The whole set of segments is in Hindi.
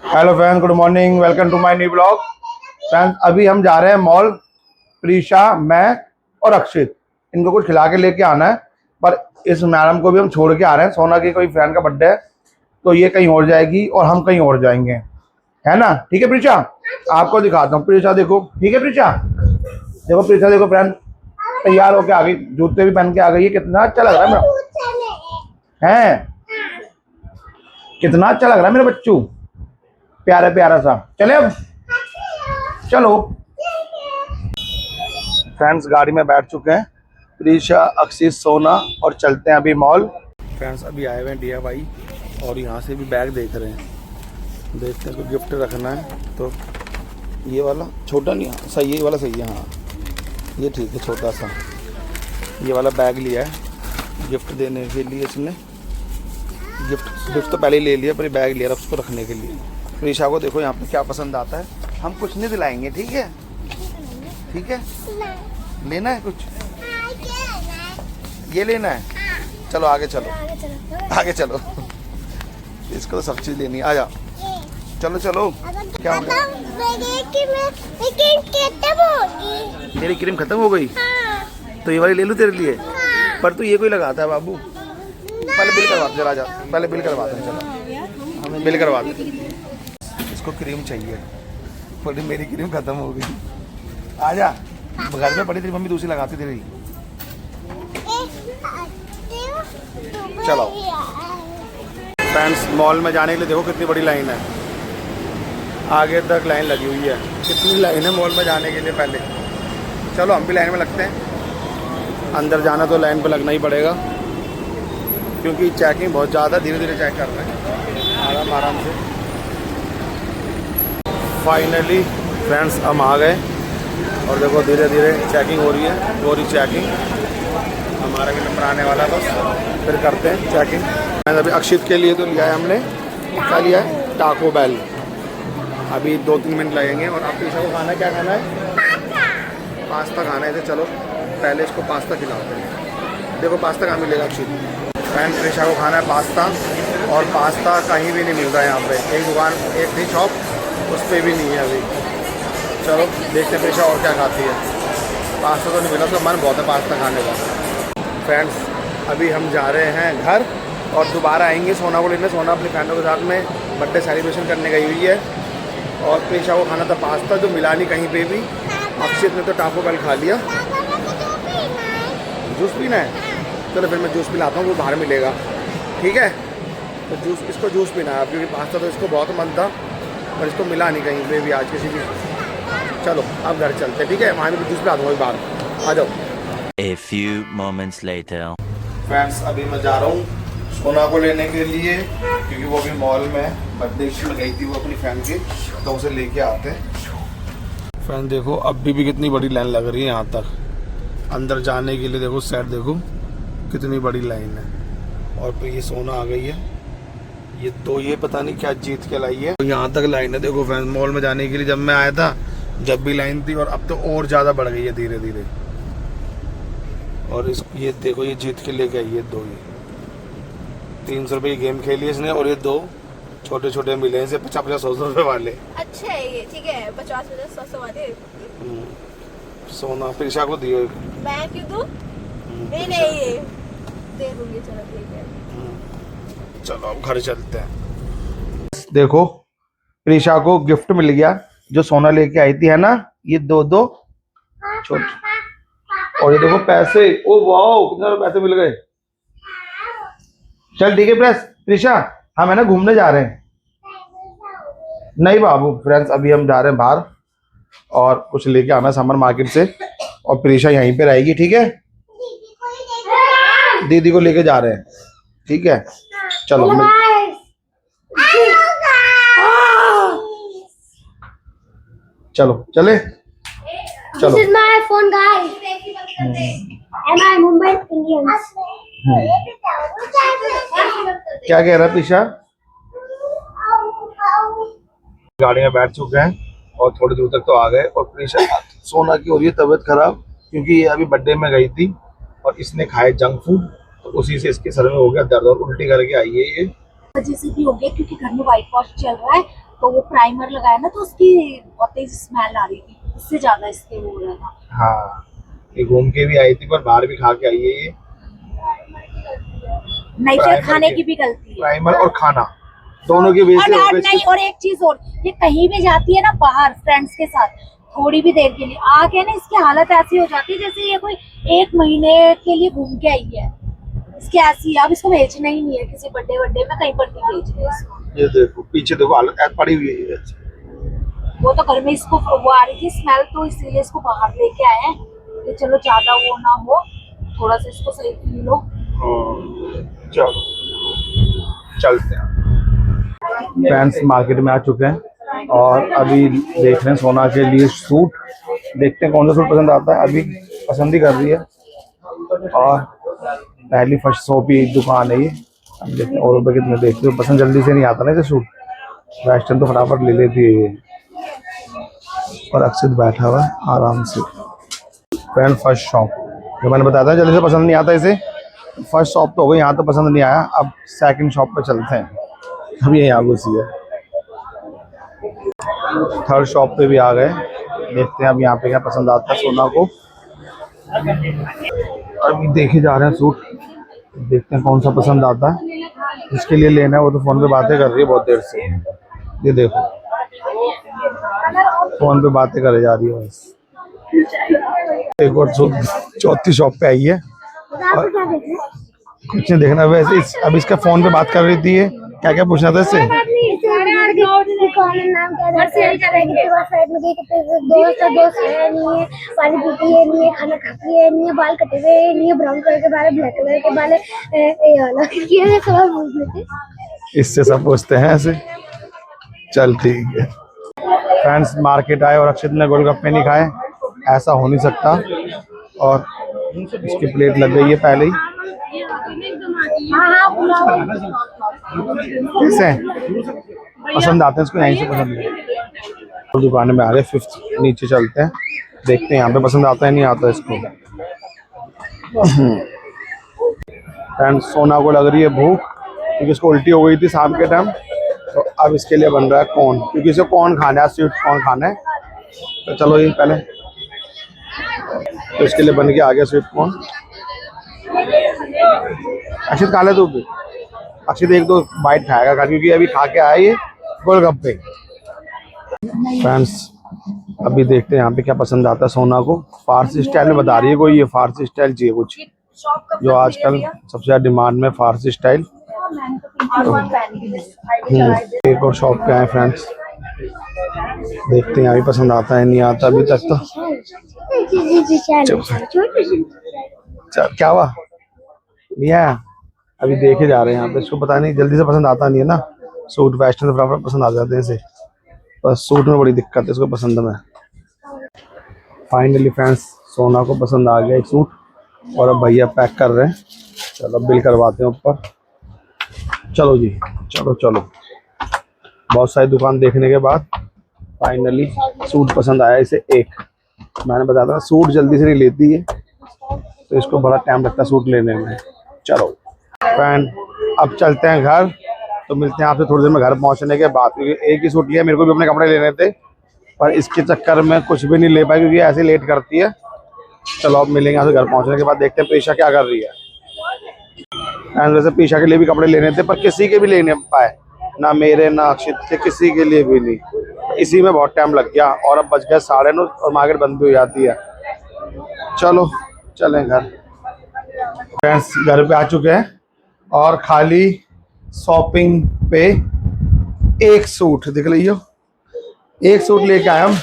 Hello friends, good morning, welcome to my new blog. Friends, अभी हम जा रहे हैं मॉल। प्रीशा, मैं और अक्षित, इनको कुछ खिला के लेके आना है। पर इस मैडम को भी हम छोड़ के आ रहे हैं। सोना की कोई फ्रेंड का बर्थडे है, तो ये कहीं और जाएगी और हम कहीं और जाएंगे, है ना? ठीक है प्रीशा, आपको दिखाता हूँ। प्रीशा देखो, ठीक है प्रीशा? देखो प्रीशा, देखो फ्रेंड, तैयार होके आ गई, जूते भी पहन के आ गई है। कितना अच्छा लग रहा है मेरा, है कितना अच्छा लग रहा है मेरा बच्चू, प्यारा प्यारा सा। चले अब, चलो। फ्रेंड्स, गाड़ी में बैठ चुके हैं, प्रीशा, अक्षित, सोना, और चलते हैं अभी मॉल। फ्रेंड्स, अभी आए हुए हैं DIY और यहाँ से भी बैग देख रहे हैं। देखते हैं, गिफ्ट रखना है तो ये वाला छोटा नहीं सही है, ये वाला सही है। हाँ, ये ठीक है, छोटा सा ये वाला बैग लिया है गिफ्ट देने के लिए। इसने गिफ्ट तो पहले ही ले लिया, पर ये बैग लिया उसको रखने के लिए। प्रीशा को देखो यहाँ पे क्या पसंद आता है। हम कुछ नहीं दिलाएंगे, ठीक है? ठीक है, लेना है कुछ, ये लेना है। चलो आगे चलो, आगे चलो। इसको तो सब चीज लेनी है। आ जा, चलो चलो। क्या हो गया? तेरी क्रीम खत्म हो गई? तो ये वाली ले लूँ तेरे लिए? पर तू ये कोई लगाता है बाबू। पहले बिल करवाते, चला जा, पहले बिल करवाते हैं। चलो हमें बिल करवाते। इसको क्रीम चाहिए, बोली मेरी क्रीम खत्म हो गई। आजा, घर में पड़ी तेरी मम्मी दूसरी लगाती तेरी। चलो फ्रेंड्स, मॉल में जाने के लिए देखो कितनी बड़ी लाइन है, आगे तक लाइन लगी हुई है। कितनी लाइन है मॉल में जाने के लिए। पहले चलो हम भी लाइन में लगते हैं। अंदर जाना तो लाइन पर लगना ही पड़ेगा, क्योंकि चेकिंग बहुत ज़्यादा, धीरे धीरे चेक कर रहे हैं, आराम आराम से। फाइनली फ्रेंड्स, हम आ गए और देखो धीरे धीरे चेकिंग हो रही है, पूरी चेकिंग। हमारा भी नंबर आने वाला है, बस फिर करते हैं चेकिंग। अभी अक्षित के लिए तो लिया है हमने, क्या लिया है? Taco Bell. अभी 2-3 मिनट लगेंगे। और आप प्रीशा को खाना है, क्या खाना है? पास्ता खाना है। तो चलो पहले इसको पास्ता खिलाते हैं। देखो पास्ता कहाँ मिलेगा अक्षित? फ्रेंड, प्रीशा को खाना है पास्ता, और पास्ता कहीं भी नहीं मिल रहा है यहाँ पे। एक दुकान, एक थी शॉप, उस पर भी नहीं है अभी। चलो देखते हैं प्रीशा और क्या खाती है। पास्ता तो नहीं मिला, तो मन बहुत है पास्ता खाने का। फ्रेंड्स, अभी हम जा रहे हैं घर और दोबारा आएंगे सोना को लेने। सोना अपनी फ्रेंडों के साथ में बर्थडे सेलिब्रेशन करने गई हुई है, और प्रीशा को खाना था पास्ता, जो मिला नहीं कहीं पे भी। अक्षित ने तो टाको बेल खा लिया। जूस पीना है? चलो फिर मैं जूस पिलाता हूँ, वो बाहर मिलेगा, ठीक है? तो जूस, इसको जूस पीना है, क्योंकि पास्ता तो इसको बहुत मन था, पर इसको मिला नहीं कहीं पे भी आज किसी भी। चलो अब घर चलते हैं, ठीक है? वहाँ भी जूस पिला दूँगा बाहर, आ जाओ। A few moments later. Friends, अभी मैं जा रहा हूँ सोना को लेने के लिए, क्योंकि वो भी मॉल में बर्थडे में गई थी वो अपनी फ्रेंड की, तो उसे लेके आते हैं। फ्रेंड देखो, अभी भी कितनी बड़ी लाइन लग रही है यहाँ तक अंदर जाने के लिए। देखो साइड देखो कितनी बड़ी लाइन है। और फिर ये सोना आ गई है, ये तो ये पता नहीं क्या जीत के लाई है। तो यहाँ तक लाइन है देखो फ्रेंड, मॉल में जाने के लिए। जब मैं आया था जब भी लाइन थी, और अब तो और ज़्यादा बढ़ गई है धीरे धीरे। और इस ये देखो, ये जीत के लेके आई है 2। ये 300 रुपये की गेम खेली इसने, और ये 2 छोटे छोटे मिले हैं, 50-100 रुपये वाले। अच्छा है ये, ठीक है? 50-100 वाले सोना प्रीशा को दियो। मैं क्यों दूं? नहीं ये दे दूंगी। चलो ठीक है, चलो अब घर चलते हैं। देखो प्रीशा को गिफ्ट मिल गया, जो सोना लेके आई थी, है ना? ये 2 छोटे, और ये देखो पैसे। ओ वाओ, कितने सारे पैसे मिल गए। चल ठीक है प्रीशा, हम है ना घूमने जा रहे हैं। नहीं बाबू। फ्रेंड्स, अभी हम जा रहे हैं बाहर और कुछ लेके आना सामान मार्केट से, और प्रीशा यहीं पे रहेगी, ठीक है? दीदी को लेके जा रहे हैं, ठीक है? चलो चलो चले, चलो। This is my phone, guys. Am I Mumbai Indians? क्या कह रहा है प्रीशा? गाड़ी में बैठ चुके हैं और थोड़ी दूर तक तो आ गए। और प्रीशा, सोना की हो रही है तबीयत खराब, क्योंकि ये अभी बर्थडे में गई थी और इसने खाए जंक फूड, तो उसी से इसके सर में हो गया दर्द और उल्टी करके आई है ये। वजह से भी हो गया, क्योंकि घर में व्हाइट वॉश चल रहा है तो वो प्राइमर लगाया ना तो उसकी बहुत तेज स्मेल आ रही थी, इससे ज्यादा इसके वो हो रहा था। हाँ, ये घूम के भी आई थी पर बाहर भी खा के आई है ये। नहीं फिर प्राइमर खाने के- की भी गलती है। प्राइमर और खाना दोनों की वजह से और हो गई नहीं, इसकी- और एक चीज और, ये कहीं भी जाती है ना बाहर फ्रेंड्स के साथ थोड़ी भी देर के लिए आके ना इसकी हालत ऐसी हो जाती है जैसे ये कोई 1 महीने के लिए घूम के आई है। इसकी ऐसी है, अब इसको भेजना ही नहीं है किसी बर्थडे में, कहीं पर नहीं भेज रहे इसको। ये देखो पीछे देखो हालत ऐसे पड़ी हुई है। वो तो घर में इसको वो आ रही थी स्मेल, तो इसलिए इसको बाहर लेके आए हैं कि चलो ज्यादा वो ना हो, थोड़ा सा इसको सही फील हो। चलो चलते हैं। फ्रेंड्स मार्केट में आ चुके हैं और अभी देख रहे हैं सोना के लिए सूट। देखते हैं कौन सा सूट पसंद आता है, अभी पसंद ही कर रही है। और पहली फर्स्ट शॉप ही दुकान है ये। अब देखते हैं और रुपये कितने देखते हो, पसंद जल्दी से नहीं आता ना ये सूट। वेस्टर्न तो फटाफट ले लेती है ये। और अक्षित बैठा हुआ है आराम से। फ्रेंड फर्स्ट शॉप जो मैंने बताया था जल्दी से पसंद नहीं आता इसे, फर्स्ट शॉप तो हो गई, यहाँ तो पसंद नहीं आया। अब सेकंड शॉप पे चलते हैं, अभी ये यहाँ घुसी है। थर्ड शॉप पे भी आ गए, देखते हैं अब यहाँ पे क्या पसंद आता है सोना को। अभी देखे जा रहे हैं सूट, देखते हैं कौन सा पसंद आता है। जिसके लिए लेना है वो तो फोन पे बातें कर रही है बहुत देर से। ये देखो फोन पे बातें करे जा रही है बस। एक और चौथी शॉप पे आई है और कुछ नहीं देखना वैसे अब इसका फोन पे बात कर रही थी। ये क्या क्या पूछना था इससे? दोस्त है नहीं है, पानी पीती है नहीं है, खाना खाती है नहीं है, बाल कटे हुए नहीं है, ब्राउन कलर के बाल है, ब्लैक कलर के बाल है, ये वाला ये सवाल पूछ रहे थे। इससे सब पूछते हैं ऐसे। चल ठीक है। फ्रेंड्स मार्केट आए और अक्षित ने गोलगप्पे नहीं खाए, ऐसा हो नहीं सकता। और इसकी प्लेट लग गई है पहले ही। कैसे पसंद आते हैं इसको, यहीं से पसंद है। तो दुकान में आ गए, फिफ्थ नीचे चलते हैं, देखते हैं यहाँ पे पसंद आता है नहीं आता इसको। फ्रेंड्स सोना को लग रही है भूख क्योंकि इसको उल्टी हो गई थी शाम के टाइम, तो अब इसके लिए बन रहा है कॉर्न, क्योंकि इसे कॉर्न खाना है, स्वीट कॉर्न खाना है। तो चलो ये पहले तो इसके लिए बन के आ गया स्वीट कॉर्न। अक्षित खा ले तू भी, अक्षित 1-2 बाइट खाएगा क्योंकि अभी खा के आया ये गोलगप्पे। फ्रेंड्स अभी देखते हैं यहाँ पे क्या पसंद आता है सोना को। फारसी स्टाइल में बता रही है कोई, ये फारसी स्टाइल चाहिए कुछ, जो आजकल सबसे ज्यादा डिमांड में फारसी स्टाइल। एक और शॉप पे आए फ्रेंड्स, देखते हैं अभी पसंद आता है नहीं आता अभी तक तो। चल क्या हुआ भैया, अभी देखे जा रहे हैं यहाँ पे। इसको पता नहीं जल्दी से पसंद आता नहीं है ना, सूट वेस्टर्न से फटाफट पसंद आ जाते हैं इसे, बस सूट में बड़ी दिक्कत है इसको पसंद में। फाइनली फ्रेंड्स सोना को पसंद आ गया एक सूट और अब भैया पैक कर रहे हैं। चलो बिल करवाते हैं ऊपर। चलो जी चलो चलो। बहुत सारी दुकान देखने के बाद फाइनली सूट पसंद आया इसे एक। मैंने बताया था सूट जल्दी से नहीं लेती है, तो इसको बड़ा टाइम लगता है सूट लेने में। चलो फ्रेंड अब चलते हैं घर, तो मिलते हैं आपसे थोड़ी देर में घर पहुंचने के बाद, क्योंकि एक ही सूट लिया, मेरे को भी अपने कपड़े लेने थे पर इसके चक्कर में कुछ भी नहीं ले पाए क्योंकि ऐसे लेट करती है। चलो अब मिलेंगे आपसे घर पहुंचने के बाद, देखते हैं प्रीशा क्या कर रही है। एंड वैसे प्रीशा के लिए भी कपड़े लेने थे पर किसी के भी ले नहीं पाए, ना मेरे ना अक्षित के, किसी के लिए भी नहीं। तो इसी में बहुत टाइम लग गया और अब बज गए 9:30 और मार्केट बंद भी हो जाती है। चलो चलें घर। फ्रेंड्स घर पे आ चुके हैं और खाली शॉपिंग पे एक सूट दिख रही हो, एक सूट लेके आए हम। ये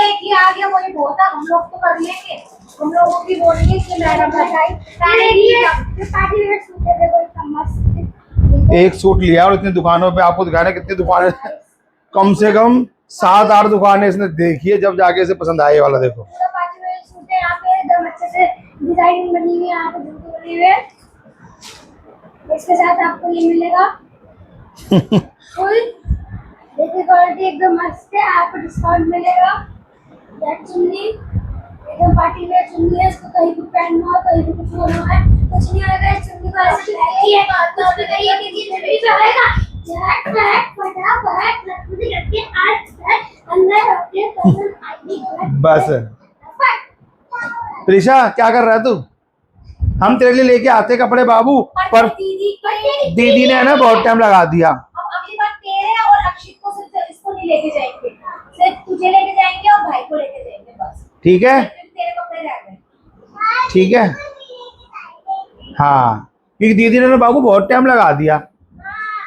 एक ही आ गया, वही बहुत था, हम लोग तो कर लेंगे, हम लोगों की बोलिए कि मैडम बताई पार्टी वेयर सूट है, देखो इतना मस्त। एक सूट लिया और इतनी दुकानों पे आपको दिखाने कितनी दुकानें, कम से कम 7-8 दुकानें इसने देखी है जब जाके इसे पसंद आए वाला। देखो पार्टी वेयर सूट है, यहाँ पे एकदम अच्छे से डिजाइन बनी हुई है, यहाँ पे झुमके बने हुए हैं। इसके साथ आपको ये मिलेगा फुल देखिए क्वालिटी एकदम मस्त है, आपको डिस्काउंट मिलेगा। दैट चुन्नी एकदम पार्टी वेयर चुन्नी है, इसको कहीं भी पहनना हो, कहीं भी कुछ होना है कुछ नहीं होगा। इस चुन्नी को ऐसे लगी है तो उसपे करिए कि ये भी पहनेगा फटाफट लड़की लड़के आज अंदर अपने पसंद आएगी। बस प्रीशा क्या कर रहा है तू? हम तेरे लिए लेके आते कपड़े बाबू, पर दीदी ने ना बहुत टाइम लगा दिया। अब अगली बार तेरे और अक्षित को सिर्फ इसको नहीं लेके जाएंगे, सिर्फ तुझे लेके जाएंगे और भाई को लेके जाएंगे बस। ठीक है, सिर्फ तेरे कपड़े रह गए। ठीक है। हाँ, क्योंकि दीदी ने ना बाबू बहुत टाइम लगा दिया।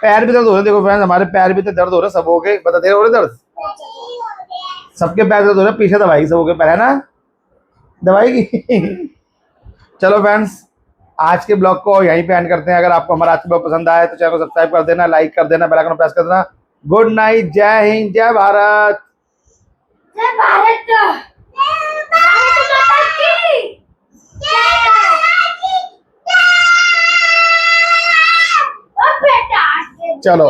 पैर भी दर्द हो रहे, देखो फ्रेंड्स हमारे पैर भी तो दर्द हो रहे सब हो गए। बता दे हो रहे दर्द, सबके पैर दर्द हो रहे। पीछे दवाई सब हो गए, पहले ना दवाई की। चलो फ्रेंड्स, आज के ब्लॉग को यहीं पे एंड करते हैं। अगर आपको हमारा आज का ब्लॉग पसंद आया तो चैनल को सब्सक्राइब कर देना, लाइक कर देना, बेल आइकन प्रेस कर देना। गुड नाइट, जय हिंद, जय भारत। जय भारत, भारत माता की जय। ओ बेटा चलो।